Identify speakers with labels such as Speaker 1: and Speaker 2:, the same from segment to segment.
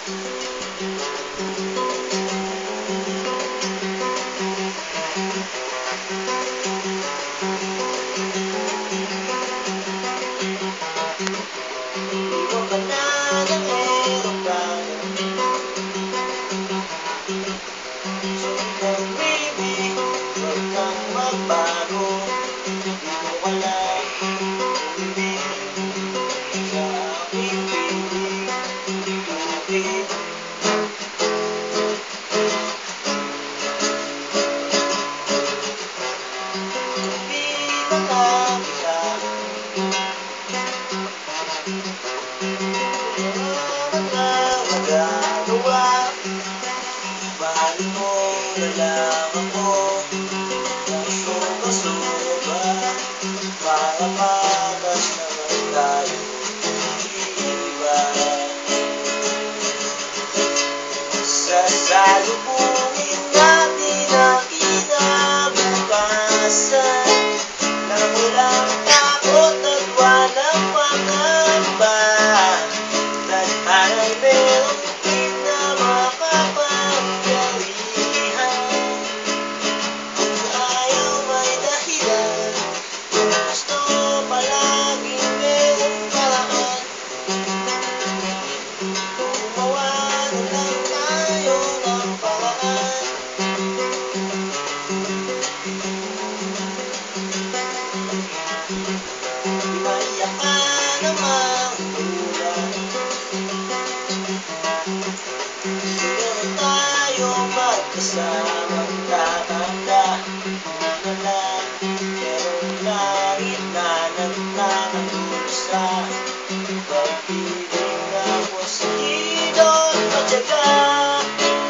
Speaker 1: Iwan ka na ng eroplano, sundang bibig, huwag kang magbago. Di mo alam, umibig sa aking piling tubig. Bilang na kita, magagawa. Mahal mo na lang ako ng sobra-sobra, para patas naman tayo iiba. Sasalubungin natin ang kinabukasan nang walang takot at walang pangamba. Tadhana'y merong din na makapangyarihan. Kung ayaw may dahilan, kung gusto palaging merong paraan. Gumawa na lang tayo ng paraan. Maiyak ka namang ulan, meron tayo magkasamang tatanda. Una lang, merong langit na nagkakatulsa. Pag-ibig na positibo at matyaga,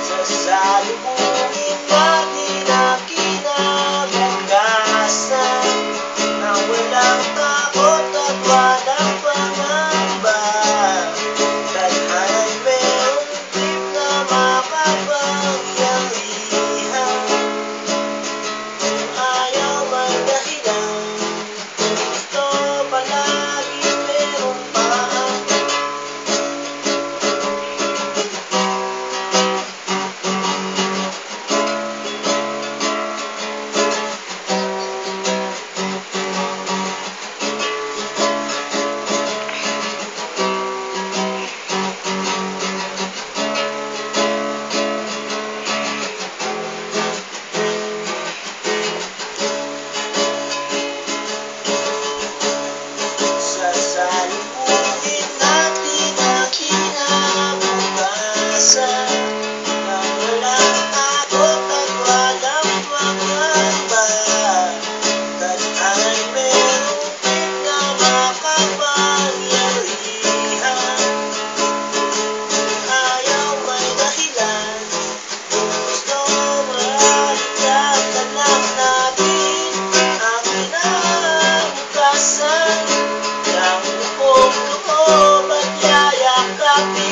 Speaker 1: sasalubungin natin ang kinabukasan nang walang takot at walang pangamba. Tadhana'y merong din na makapangyarihan. Kung ayaw may dahilan, kung gusto palaging merong paraan. Sasalubungin natin ang kinabukasan nang walang takot at walang pangamba. Tadhana'y merong din na makapangyarihan. Kung ayaw may dahilan, kung gusto maligyan ka lang natin ang kinabukasan. Ang loob-loob at yayakapin.